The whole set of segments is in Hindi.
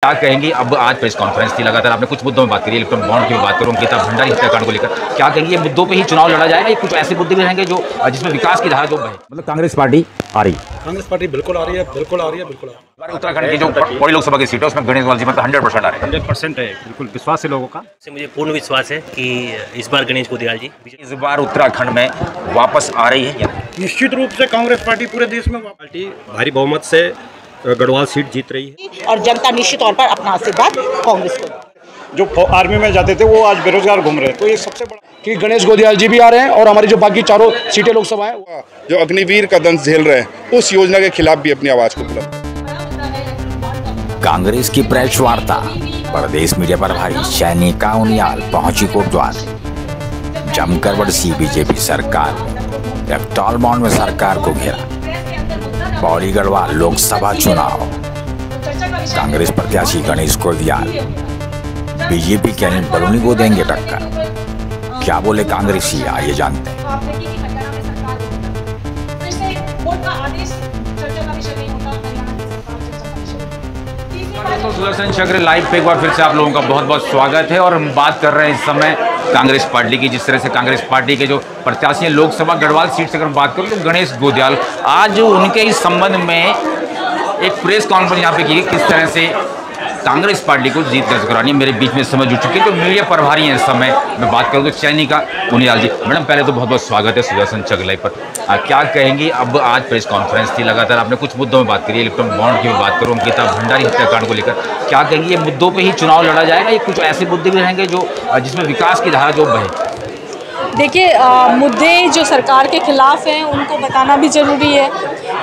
क्या कहेंगी? अब आज प्रेस कॉन्फ्रेंस थी, लगातार आपने कुछ मुद्दों में बात करी, इलेक्ट्रॉन बॉन्ड की बात करूँ, अंकिता भंडारी हत्याकांड को लेकर क्या कहेंगी? ये मुद्दों पे ही चुनाव लड़ा जाएगा या कुछ ऐसे मुद्दे भी रहेंगे जो जिसमें विकास की धारा जो बहे? मतलब कांग्रेस पार्टी आ रही है, कांग्रेस पार्टी बिल्कुल आ रही है, बिल्कुल आ रही है, बिल्कुल आ रही है। उत्तराखंड की जो बड़ी लोकसभा की सीट है उसमें गणेश गोयल जी मतलब 100% आ रहे हैं। 100% है, बिल्कुल विश्वास है लोगों का। मुझे पूर्ण विश्वास है कि इस बार गणेश गोयल जी इस बार उत्तराखंड में वापस आ रही है। निश्चित रूप से कांग्रेस पार्टी पूरे देश में पार्टी भारी बहुमत से गढ़वाल सीट जीत रही है और जनता निश्चित तौर पर अपना आशीर्वाद कांग्रेस को। जो आर्मी में जाते थे वो आज बेरोजगार घूम रहे हैं, तो ये सबसे बड़ा कि गणेश गोयल जी भी आ रहे हैं और हमारी जो बाकी चारों सीटें लोकसभा है जो अग्निवीर का दंश झेल रहे हैं उस योजना के खिलाफ भी अपनी आवाज को बुलंद। कांग्रेस की प्रेस वार्ता, प्रदेश मीडिया पर भारी सैनिका उनियाल पहुंची कोटद्वार, जमकर बरसी बीजेपी सरकार, इलेक्ट्रॉन बॉन्ड में सरकार को घेरा, पौड़ी गढ़वाल लोकसभा चुनाव, कांग्रेस प्रत्याशी गणेश गोयल बीजेपी के अनिल बलूनी को देंगे टक्कर, क्या बोले कांग्रेसी, आइए जानते हैं। तो सुदर्शन चक्र लाइव पे एक बार फिर से आप लोगों का बहुत बहुत स्वागत है और हम बात कर रहे हैं इस समय कांग्रेस पार्टी की। जिस तरह से कांग्रेस पार्टी के जो प्रत्याशी हैं लोकसभा गढ़वाल सीट से अगर बात करूं तो गणेश गोयल, आज उनके इस संबंध में एक प्रेस कॉन्फ्रेंस यहाँ पे की, किस तरह से कांग्रेस पार्टी को जीत दर्ज करानी है। मेरे बीच में समय जुड़ चुके हैं तो मीडिया प्रभारी हैं इस समय, मैं बात करूँ तो सैनिका उनियाल जी। मैडम पहले तो बहुत बहुत स्वागत है सुदर्शन चक्र लाइव पर। क्या कहेंगी? अब आज प्रेस कॉन्फ्रेंस थी, लगातार आपने कुछ मुद्दों में बात करी, इलेक्ट्रॉन बॉन्ड की बात करूँ, अंकिता भंडारी हत्याकांड को लेकर क्या कहेंगी? ये मुद्दों पे ही चुनाव लड़ा जाएगा या कुछ ऐसे मुद्दे भी रहेंगे जो जिसमें विकास की धारा जो बहे? देखिए, मुद्दे जो सरकार के खिलाफ हैं उनको बताना भी ज़रूरी है,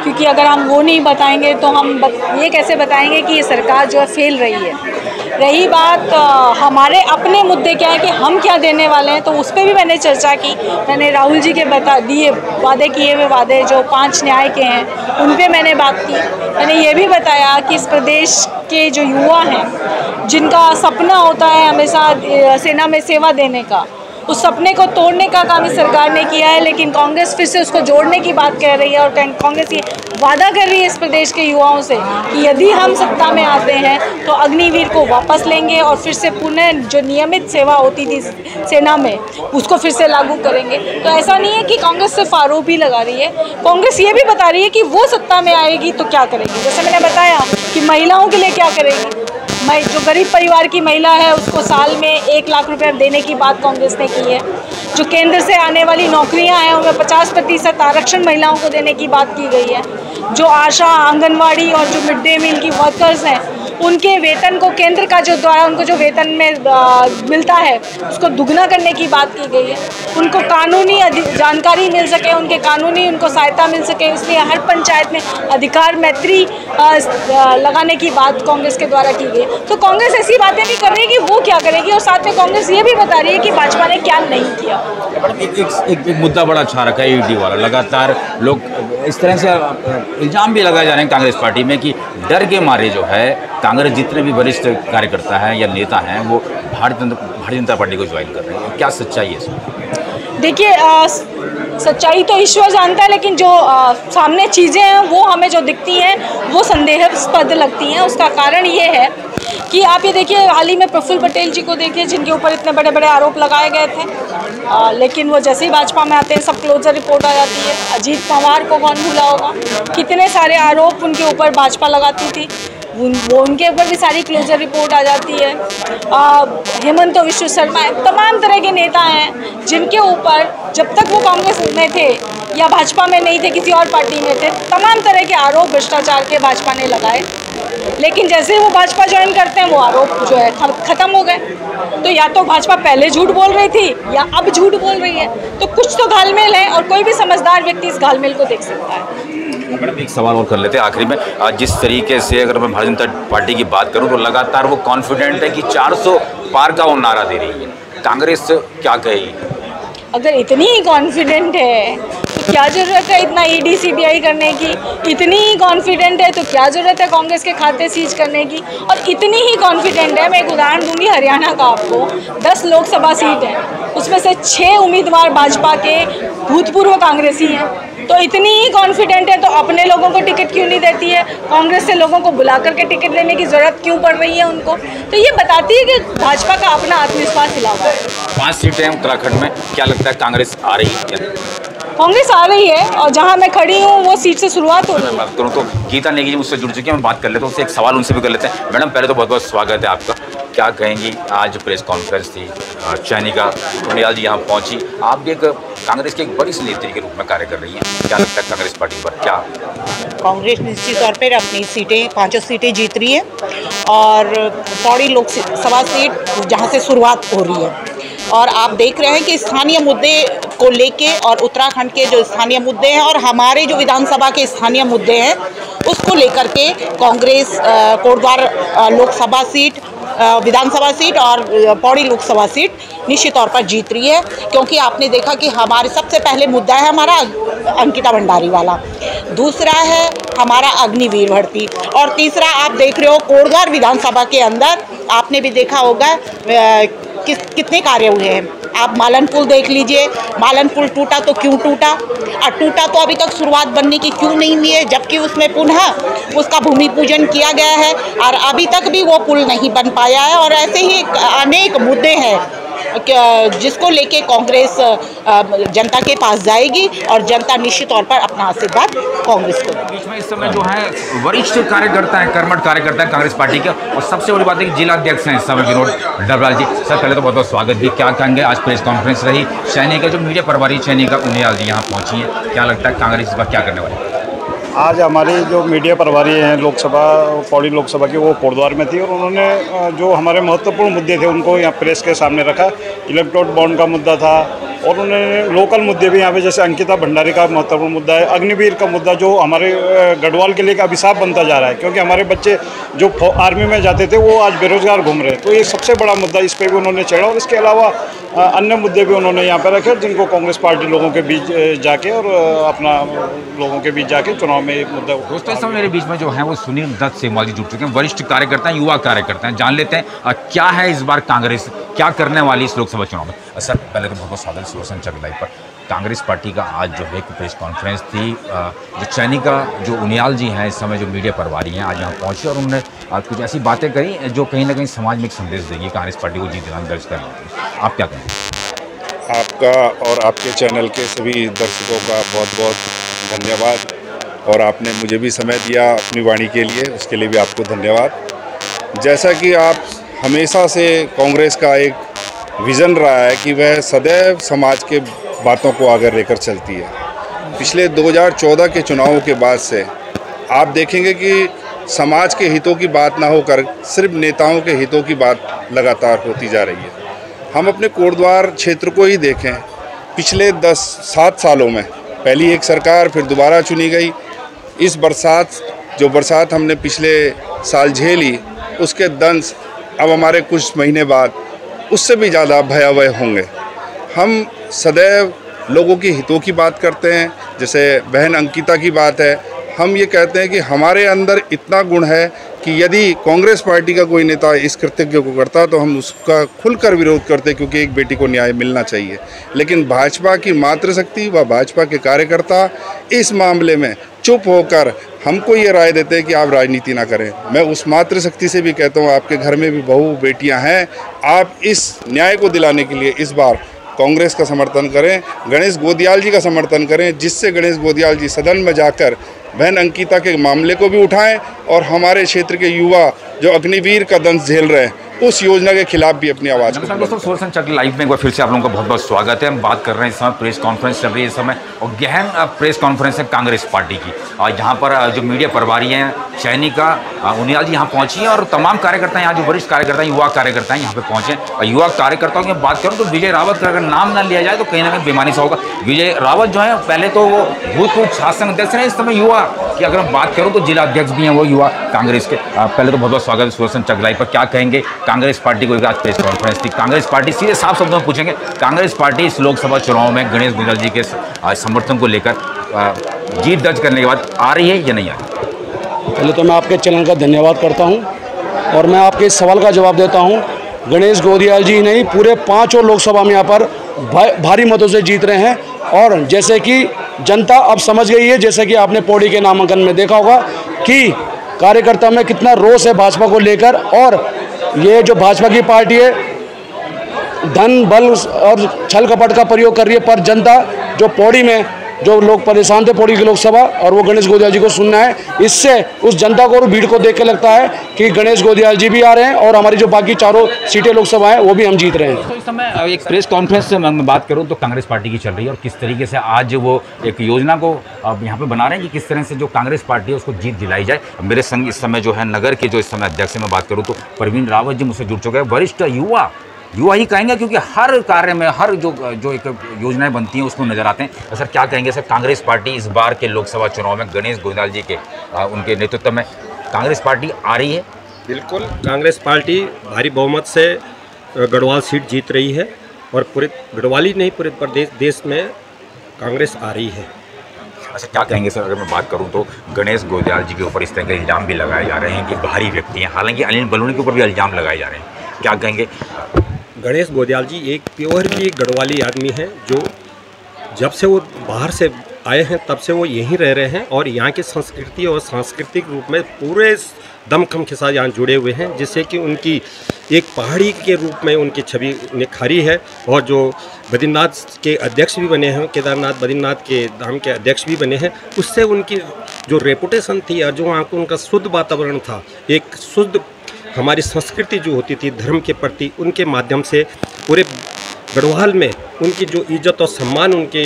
क्योंकि अगर हम वो नहीं बताएंगे तो हम ये कैसे बताएंगे कि ये सरकार जो है फेल रही है। रही बात हमारे अपने मुद्दे क्या है कि हम क्या देने वाले हैं, तो उस पर भी मैंने चर्चा की। मैंने राहुल जी के वादे किए हुए वादे जो 5 न्याय के हैं उन पे मैंने बात की। मैंने ये भी बताया कि इस प्रदेश के जो युवा हैं जिनका सपना होता है हमेशा सेना में सेवा देने का, उस सपने को तोड़ने का काम इस सरकार ने किया है, लेकिन कांग्रेस फिर से उसको जोड़ने की बात कह रही है और कांग्रेस ये वादा कर रही है इस प्रदेश के युवाओं से कि यदि हम सत्ता में आते हैं तो अग्निवीर को वापस लेंगे और फिर से पुनः जो नियमित सेवा होती थी सेना में उसको फिर से लागू करेंगे। तो ऐसा नहीं है कि कांग्रेस सिर्फ आरोप ही लगा रही है, कांग्रेस ये भी बता रही है कि वो सत्ता में आएगी तो क्या करेगी। जैसे मैंने बताया कि महिलाओं के लिए क्या करेगी, जो गरीब परिवार की महिला है उसको साल में 1 लाख रुपए देने की बात कांग्रेस ने की है। जो केंद्र से आने वाली नौकरियां हैं उनमें 50% आरक्षण महिलाओं को देने की बात की गई है। जो आशा, आंगनवाड़ी और जो मिड डे मील की वर्कर्स हैं उनके वेतन को केंद्र का जो द्वारा उनको जो वेतन में मिलता है उसको दुगना करने की बात की गई है। उनको कानूनी जानकारी मिल सके, उनके कानूनी उनको सहायता मिल सके, इसलिए हर पंचायत में अधिकार मैत्री लगाने की बात कांग्रेस के द्वारा की गई। तो कांग्रेस ऐसी बातें भी कर रही है कि वो क्या करेगी और साथ में कांग्रेस ये भी बता रही है कि भाजपा ने क्या नहीं किया। एक मुद्दा बड़ा अच्छा रखा है ईडी वाला। लगातार लोग इस तरह से इल्जाम भी लगाए जा रहे हैं कांग्रेस पार्टी में कि डर के मारे जो है कांग्रेस जितने भी वरिष्ठ कार्यकर्ता हैं या नेता हैं वो भारतीय जनता पार्टी को ज्वाइन कर रहे हैं। क्या सच्चाई है इसमें? देखिए, सच्चाई तो ईश्वर जानता है, लेकिन जो सामने चीज़ें हैं वो हमें जो दिखती हैं वो संदेहास्पद लगती हैं। उसका कारण ये है कि आप ये देखिए, हाल ही में प्रफुल्ल पटेल जी को देखिए जिनके ऊपर इतने बड़े बड़े आरोप लगाए गए थे, लेकिन वो जैसे ही भाजपा में आते हैं सब क्लोजर रिपोर्ट आ जाती है। अजीत पवार को कौन भूला होगा, कितने सारे आरोप उनके ऊपर भाजपा लगाती थी, वो उनके ऊपर भी सारी क्लोजर रिपोर्ट आ जाती है। हेमंत विश्व शर्मा, तमाम तरह के नेता हैं जिनके ऊपर जब तक वो कांग्रेस में थे या भाजपा में नहीं थे, किसी और पार्टी में थे, तमाम तरह के आरोप भ्रष्टाचार के भाजपा ने लगाए। लेकिन जैसे ही वो भाजपा ज्वाइन करते हैं वो आरोप जो है ख़त्म हो गए। तो या तो भाजपा पहले झूठ बोल रही थी या अब झूठ बोल रही है, तो कुछ तो घालमेल है और कोई भी समझदार व्यक्ति इस घालमेल को देख सकता है। मैडम एक सवाल और कर लेते हैं आखिरी में। जिस तरीके से अगर मैं भारतीय जनता पार्टी की बात करूं तो लगातार वो कॉन्फिडेंट है कि 400 पार का वो नारा दे रही है, कांग्रेस क्या कहेगी? अगर इतनी ही कॉन्फिडेंट है तो क्या ज़रूरत है इतना ईडी सीबीआई करने की? इतनी ही कॉन्फिडेंट है तो क्या ज़रूरत है कांग्रेस के खाते सीज करने की? और इतनी ही कॉन्फिडेंट है, मैं एक उदाहरण दूंगी हरियाणा का आपको। 10 लोकसभा सीट हैं, उसमें से 6 उम्मीदवार भाजपा के भूतपूर्व कांग्रेसी हैं। तो इतनी ही कॉन्फिडेंट है तो अपने लोगों को टिकट क्यों नहीं देती है? कांग्रेस से लोगों को बुला करके टिकट देने की ज़रूरत क्यों पड़ रही है उनको? तो ये बताती है कि भाजपा का अपना आत्मविश्वास हिला हुआ है। 5 सीटें हैं उत्तराखंड में, क्या लगता है कांग्रेस आ रही है क्या? कांग्रेस आ रही है और जहां मैं खड़ी हूं वो सीट से शुरुआत हो रही है। बात करूं तो गीता नेगी जी मुझसे जुड़ चुकी हैं, हम बात कर लेते हैं उससे, एक सवाल उनसे भी कर लेते हैं। मैडम पहले तो बहुत बहुत स्वागत है आपका, क्या कहेंगी? आज प्रेस कॉन्फ्रेंस थी, चैनिका उनियाल जी यहाँ पहुँची, आप भी एक कांग्रेस के एक बड़ी नेत्री के रूप में कार्य कर रही हैं, क्या लगता है कांग्रेस पार्टी पर क्या? कांग्रेस निश्चित तौर पर अपनी सीटें 5 सीटें जीत रही है और पौड़ी लोकसभा सीट जहाँ से शुरुआत हो रही है और आप देख रहे हैं कि स्थानीय मुद्दे को लेके और उत्तराखंड के जो स्थानीय मुद्दे हैं और हमारे जो विधानसभा के स्थानीय मुद्दे हैं उसको लेकर के कांग्रेस कोटद्वार लोकसभा सीट, विधानसभा सीट और पौड़ी लोकसभा सीट निश्चित तौर पर जीत रही है, क्योंकि आपने देखा कि हमारे सबसे पहले मुद्दा है हमारा अंकिता भंडारी वाला, दूसरा है हमारा अग्निवीर भर्ती और तीसरा आप देख रहे हो कोटद्वार विधानसभा के अंदर आपने भी देखा होगा कितने कार्य हुए हैं। आप मालन पुल देख लीजिए, मालन पुल टूटा तो क्यों टूटा और टूटा तो अभी तक शुरुआत बनने की क्यों नहीं हुई है, जबकि उसमें पुनः उसका भूमि पूजन किया गया है और अभी तक भी वो पुल नहीं बन पाया है। और ऐसे ही अनेक मुद्दे हैं जिसको लेके कांग्रेस जनता के पास जाएगी और जनता निश्चित तौर पर अपना आशीर्वाद कांग्रेस को। बीच में इस समय जो है वरिष्ठ कार्यकर्ता है, कर्मठ कार्यकर्ता है कांग्रेस पार्टी के, और सबसे बड़ी बात है कि जिला अध्यक्ष हैं इस समय विनोद डबराल जी। सर पहले तो बहुत बहुत स्वागत भी, क्या कहेंगे? आज प्रेस कॉन्फ्रेंस रही, चैनिका जो मीडिया प्रभारी चैनिका उनियाल जी यहाँ पहुँची हैं, क्या लगता है कांग्रेस इस बार क्या करने वाली है? आज हमारी जो मीडिया प्रभारी हैं लोकसभा पौड़ी लोकसभा की, वो कोटद्वार में थी और उन्होंने जो हमारे महत्वपूर्ण मुद्दे थे उनको यहाँ प्रेस के सामने रखा। इलेक्ट्रोल बॉन्ड का मुद्दा था और उन्होंने लोकल मुद्दे भी यहाँ पे, जैसे अंकिता भंडारी का महत्वपूर्ण मुद्दा है, अग्निवीर का मुद्दा जो हमारे गढ़वाल के लिए एक अभिशाप बनता जा रहा है, क्योंकि हमारे बच्चे जो आर्मी में जाते थे वो आज बेरोजगार घूम रहे हैं। तो ये सबसे बड़ा मुद्दा, इस पर भी उन्होंने चढ़ा और इसके अलावा अन्य मुद्दे भी उन्होंने यहाँ पर रखे जिनको कांग्रेस पार्टी लोगों के बीच जाके और अपना लोगों के बीच जाके चुनाव में एक मुद्दा। दोस्तों इस समय मेरे बीच में जो है वो सुनील दत्त सेमवाल जी जुड़ चुके हैं, वरिष्ठ कार्यकर्ता हैं, युवा कार्यकर्ता हैं, जान लेते हैं क्या है इस बार कांग्रेस क्या करने वाली इस लोकसभा चुनाव में। सर पहले तो बहुत बहुत स्वागत सुदर्शन चक्र लाइव पर। कांग्रेस पार्टी का आज जो है एक प्रेस कॉन्फ्रेंस थी, जो चैनिका जो उनियाल जी हैं इस समय जो मीडिया प्रभारी हैं आज यहाँ पहुँचे और उन्होंने कुछ ऐसी बातें करी जो कहीं ना कहीं समाज में एक संदेश देगी कांग्रेस पार्टी को जीत दिलाने दर्ज करना। आप क्या कहेंगे? आपका और आपके चैनल के सभी दर्शकों का बहुत बहुत धन्यवाद और आपने मुझे भी समय दिया अपनी वाणी के लिए, उसके लिए भी आपको धन्यवाद। जैसा कि आप हमेशा से कांग्रेस का एक विज़न रहा है कि वह सदैव समाज के बातों को आगे लेकर चलती है। पिछले 2014 के चुनावों के बाद से आप देखेंगे कि समाज के हितों की बात ना होकर सिर्फ नेताओं के हितों की बात लगातार होती जा रही है। हम अपने कोटद्वार क्षेत्र को ही देखें, पिछले 7 सालों में पहली एक सरकार फिर दोबारा चुनी गई। इस बरसात हमने पिछले साल झेली, उसके दंश अब हमारे कुछ महीने बाद उससे भी ज़्यादा भयावह होंगे। हम सदैव लोगों की हितों की बात करते हैं, जैसे बहन अंकिता की बात है। हम ये कहते हैं कि हमारे अंदर इतना गुण है कि यदि कांग्रेस पार्टी का कोई नेता इस कृत्य को करता तो हम उसका खुलकर विरोध करते, क्योंकि एक बेटी को न्याय मिलना चाहिए। लेकिन भाजपा की मातृशक्ति व भाजपा के कार्यकर्ता इस मामले में चुप होकर हमको ये राय देते हैं कि आप राजनीति ना करें। मैं उस मातृशक्ति से भी कहता हूँ, आपके घर में भी बहू बेटियाँ हैं, आप इस न्याय को दिलाने के लिए इस बार कांग्रेस का समर्थन करें, गणेश गोदियाल जी का समर्थन करें, जिससे गणेश गोदियाल जी सदन में जाकर बहन अंकिता के मामले को भी उठाएं और हमारे क्षेत्र के युवा जो अग्निवीर का दंश झेल रहे हैं उस योजना के खिलाफ भी अपनी आवाज़। नमस्कार दोस्तों, सुदर्शन चक्र लाइव में एक बार फिर से आप लोगों का बहुत बहुत स्वागत है। हम बात कर रहे हैं इस समय प्रेस कॉन्फ्रेंस चल रही है इस समय, और गहन प्रेस कॉन्फ्रेंस है कांग्रेस पार्टी की, और यहाँ पर जो मीडिया प्रभारी हैं चैनिका उनियाल जी यहाँ पहुँची हैं और तमाम कार्यकर्ता यहाँ जो वरिष्ठ कार्यकर्ता हैं, युवा कार्यकर्ता हैं यहाँ पे पहुँचे। और युवा कार्यकर्ताओं की बात करूँ तो विजय रावत का अगर नाम ना लिया जाए तो कहीं ना कहीं बेमानी सा होगा। विजय रावत जो है पहले तो वो भूतपूर्व शासन अध्यक्ष हैं, इस समय युवा की अगर हम बात करूँ तो जिला अध्यक्ष भी हैं वो युवा कांग्रेस के। पहले तो बहुत बहुत स्वागत है सुदर्शन चक्र लाइव पर। क्या कहेंगे कांग्रेस पार्टी को? आज प्रेस कॉन्फ्रेंस थी, कांग्रेस पार्टी सीधे साफ शब्दों में पूछेंगे, कांग्रेस पार्टी इस लोकसभा चुनाव में गणेश गोदियाल जी के समर्थन को लेकर जीत दर्ज करने के बाद आ रही है या नहीं आ रही? पहले तो मैं आपके चैनल का धन्यवाद करता हूं और मैं आपके इस सवाल का जवाब देता हूं। गणेश गोदियाल जी नहीं, पूरे 5 और लोकसभा में यहाँ पर भारी मतों से जीत रहे हैं। और जैसे कि जनता अब समझ गई है, जैसे कि आपने पौड़ी के नामांकन में देखा होगा कि कार्यकर्ता में कितना रोष है भाजपा को लेकर। और ये जो भाजपा की पार्टी है धन बल और छल कपट का प्रयोग कर रही है, पर जनता जो पौड़ी में जो लोग परेशान थे पौड़ी की लोकसभा और वो गणेश गोदियाल जी को सुनना है, इससे उस जनता को और भीड़ को देख के लगता है कि गणेश गोदियाल जी भी आ रहे हैं और हमारी जो बाकी चारों सीटें लोकसभा है वो भी हम जीत रहे हैं। तो इस समय एक प्रेस कॉन्फ्रेंस से मैं बात करूं तो कांग्रेस पार्टी की चल रही है और किस तरीके से आज वो एक योजना को अब यहाँ पे बना रहे हैं कि किस तरह से जो कांग्रेस पार्टी है उसको जीत दिलाई जाए। मेरे संग इस समय जो है नगर के जो इस समय अध्यक्ष से मैं बात करूँ तो प्रवीण रावत जी मुझसे जुड़ चुके हैं। वरिष्ठ युवा ही कहेंगे क्योंकि हर कार्य में हर जो एक योजनाएं बनती हैं उसमें नजर आते हैं। सर क्या कहेंगे सर, कांग्रेस पार्टी इस बार के लोकसभा चुनाव में गणेश गोदियाल जी के उनके नेतृत्व में कांग्रेस पार्टी आ रही है? बिल्कुल, कांग्रेस पार्टी भारी बहुमत से गढ़वाल सीट जीत रही है और पूरे गढ़वाल ही नहीं पूरे देश में कांग्रेस आ रही है। अच्छा, क्या कहेंगे सर, अगर मैं बात करूं तो गणेश गोदियाल जी के ऊपर इस तरह के इल्ज़ाम भी लगाए जा रहे हैं कि बाहरी व्यक्ति हैं, हालांकि अनिल बलूनी के ऊपर भी इल्ज़ाम लगाए जा रहे हैं, क्या कहेंगे? गणेश गोदियाल जी एक प्योर की गढ़वाली आदमी हैं जो जब से वो बाहर से आए हैं तब से वो यहीं रह रहे हैं और यहाँ की संस्कृति और सांस्कृतिक रूप में पूरे दमखम के साथ यहाँ जुड़े हुए हैं, जिससे कि उनकी एक पहाड़ी के रूप में उनकी छवि निखारी है। और जो बद्रीनाथ के अध्यक्ष भी बने हैं, केदारनाथ बद्रीनाथ के धाम के अध्यक्ष भी बने हैं, उससे उनकी जो रेपुटेशन थी और जो वहाँ को उनका शुद्ध वातावरण था, एक शुद्ध हमारी संस्कृति जो होती थी धर्म के प्रति, उनके माध्यम से पूरे गढ़वाल में उनकी जो इज्जत और सम्मान उनके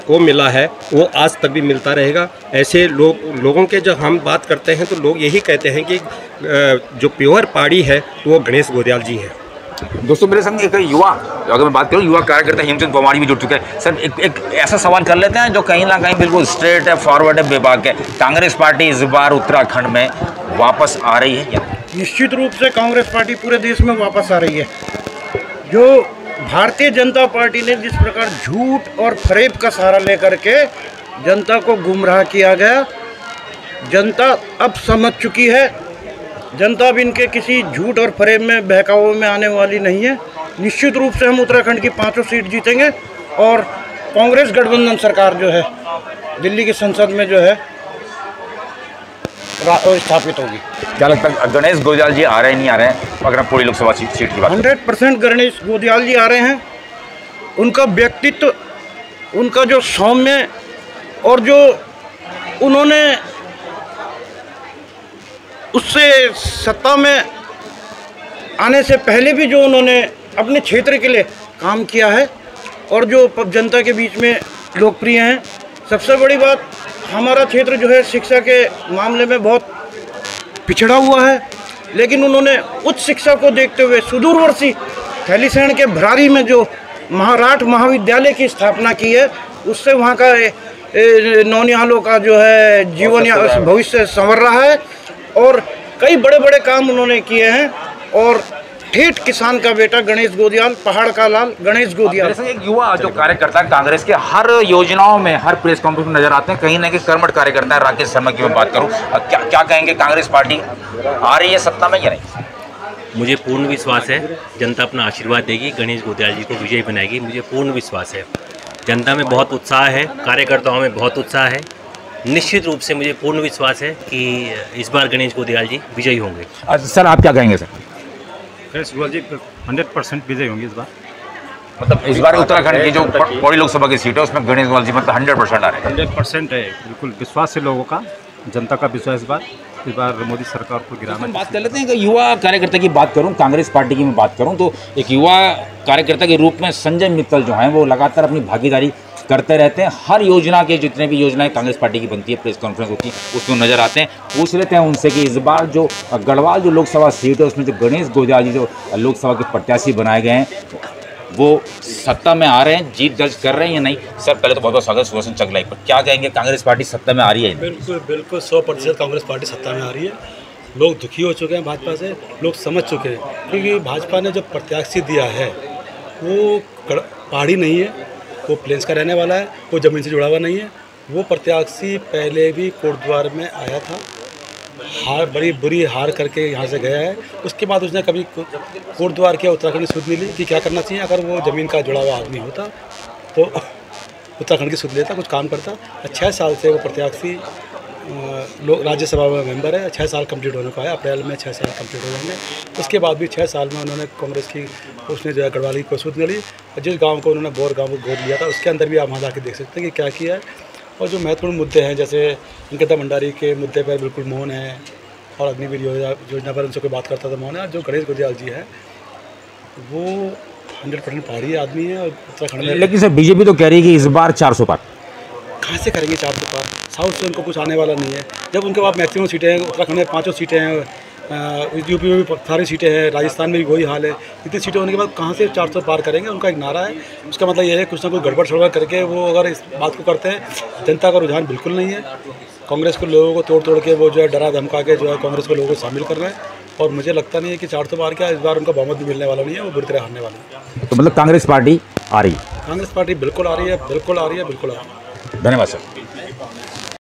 को मिला है वो आज तक भी मिलता रहेगा। ऐसे लोगों के जब हम बात करते हैं तो लोग यही कहते हैं कि जो प्योर पहाड़ी है वो गणेश गोदियाल जी है। दोस्तों मेरे संग एक युवा, अगर मैं बात करूं युवा कार्यकर्ता हेमचंद पवार भी जुड़ चुके हैं। सर एक ऐसा सवाल कर लेते हैं जो कहीं ना कहीं बिल्कुल स्ट्रेट है, फॉरवर्ड है, बेबाक है। कांग्रेस पार्टी इस बार उत्तराखंड में वापस आ रही है या? निश्चित रूप से कांग्रेस पार्टी पूरे देश में वापस आ रही है। जो भारतीय जनता पार्टी ने जिस प्रकार झूठ और फरेब का सहारा लेकर के जनता को गुमराह किया गया, जनता अब समझ चुकी है। जनता अब इनके किसी झूठ और फरेब में बहकावे में आने वाली नहीं है। निश्चित रूप से हम उत्तराखंड की 5 सीट जीतेंगे और कांग्रेस गठबंधन सरकार जो है दिल्ली की संसद में जो है स्थापित होगी। क्या लगता है गणेश गोदियाल जी आ रहे हैं नहीं आ रहे हैं? अगर हम पूरी लोकसभा सीट की बात 100% गणेश गोदियाल जी आ रहे हैं। उनका व्यक्तित्व, उनका जो सौम्य और जो उन्होंने उससे सत्ता में आने से पहले भी जो उन्होंने अपने क्षेत्र के लिए काम किया है और जो जनता के बीच में लोकप्रिय हैं। सबसे बड़ी बात, हमारा क्षेत्र जो है शिक्षा के मामले में बहुत पिछड़ा हुआ है, लेकिन उन्होंने उच्च शिक्षा को देखते हुए सुदूरवर्ती थैलीसैंण के भरारी में जो महाराठ महाविद्यालय की स्थापना की है, उससे वहाँ का नौनिहालों का जो है जीवन या भविष्य संवर रहा है और कई बड़े बड़े काम उन्होंने किए हैं। और ठेठ किसान का बेटा गणेश गोदियाल, पहाड़ का लाल गणेश गोदियाल। एक युवा जो कार्यकर्ता कांग्रेस के हर योजनाओं में, हर प्रेस कॉन्फ्रेंस में नजर आते हैं, कहीं ना कहीं कर्मठ कार्यकर्ता है राकेश शर्मा की मैं बात करूं, क्या कहेंगे, कांग्रेस पार्टी आ रही है सत्ता में या नहीं? मुझे पूर्ण विश्वास है जनता अपना आशीर्वाद देगी, गणेश गोदियाल जी को विजयी बनाएगी। मुझे पूर्ण विश्वास है, जनता में बहुत उत्साह है, कार्यकर्ताओं में बहुत उत्साह है। निश्चित रूप से मुझे पूर्ण विश्वास है कि इस बार गणेश गोदियाल जी विजयी होंगे। सर आप क्या कहेंगे? सर गणेश गोदियाल जी 100% विजयी होंगे इस बार। मतलब इस बार उत्तराखंड की जो पौड़ी लोकसभा की सीट है उसमें गणेश गोदियाल जी मतलब 100% आ रहे हैं। 100% है, बिल्कुल विश्वास है लोगों का, जनता का विश्वास इस बार मोदी सरकार को गिराना। बात कर लेते हैं कि युवा कार्यकर्ता की बात करूं, कांग्रेस पार्टी की मैं बात करूं तो एक युवा कार्यकर्ता के रूप में संजय मित्तल जो हैं वो लगातार अपनी भागीदारी करते रहते हैं। हर योजना के जितने भी योजनाएं कांग्रेस पार्टी की बनती है, प्रेस कॉन्फ्रेंस होती है, उसमें नजर आते हैं। पूछ लेते हैं उनसे कि इस बार जो गढ़वाल जो लोकसभा सीट है उसमें जो गणेश गोदियाल जी जो लोकसभा के प्रत्याशी बनाए गए हैं वो सत्ता में आ रहे हैं, जीत दर्ज कर रहे हैं या नहीं? सर पहले तो बहुत बहुत स्वागत सुदर्शन चगलाई पर, क्या कहेंगे, कांग्रेस पार्टी सत्ता में आ रही है? बिल्कुल बिल्कुल 100% कांग्रेस पार्टी सत्ता में आ रही है। लोग दुखी हो चुके हैं भाजपा से, लोग समझ चुके हैं क्योंकि भाजपा ने जो प्रत्याशी दिया है वो पहाड़ी नहीं है, वो प्लेन्स का रहने वाला है, वो ज़मीन से जुड़ा हुआ नहीं है। वो प्रत्याशी पहले भी कोटद्वार में आया था, बड़ी बुरी हार करके यहाँ से गया है। उसके बाद उसने कभी कोटद्वार किया, उत्तराखंड में सुध नहीं ली कि क्या करना चाहिए। अगर वो ज़मीन का जुड़ा हुआ आदमी होता तो उत्तराखंड की सुध लेता, कुछ काम करता। 6 साल से वो प्रत्याशी लोग राज्यसभा में मेंबर है। 6 साल कंप्लीट होने को आया, अप्रैल में 6 साल कंप्लीट हो जाएंगे। उसके बाद भी 6 साल में उन्होंने कांग्रेस की उसने जो है गढ़वाली को सुध ली, और जिस गांव को उन्होंने बोर गांव को गोद लिया था, उसके अंदर भी आप वहाँ जाके देख सकते हैं कि क्या किया है। और जो महत्वपूर्ण मुद्दे हैं, जैसे अंकिता भंडारी के मुद्दे पर बिल्कुल मौन है, और अग्निवीर योजना पर उनसे कोई बात करता था मौन है। जो गणेश गोदियाल जी है वो 100% पहाड़ी आदमी है और उत्तराखंड में। लेकिन सर बीजेपी तो कह रही है कि इस बार 400 पार। कहाँ से करेंगे 400 पार? साउथ से उनको कुछ आने वाला नहीं है। जब उनके पास मैक्सिमम सीटें हैं, उत्तराखंड में 5 सीटें हैं, यूपी में भी सारी सीटें हैं, राजस्थान में भी वही हाल है। इतनी सीटें होने के बाद कहाँ से 400 पार करेंगे? उनका एक नारा है, उसका मतलब ये है कुछ ना कुछ गड़बड़ सड़बड़ करके वो अगर इस बात को करते हैं। जनता का रुझान बिल्कुल नहीं है। कांग्रेस के लोगों को तोड़ के वो जो है डरा धमका के जो है कांग्रेस के लोगों को शामिल कर रहे हैं, और मुझे लगता नहीं है कि 400 पार क्या इस बार उनका बहुमत भी मिलने वाला नहीं है, वो बुरी तरह हारने वाले हैं। तो मतलब कांग्रेस पार्टी आ रही है? कांग्रेस पार्टी बिल्कुल आ रही है, बिल्कुल आ रही है, बिल्कुल आ रही है। धन्यवाद सर।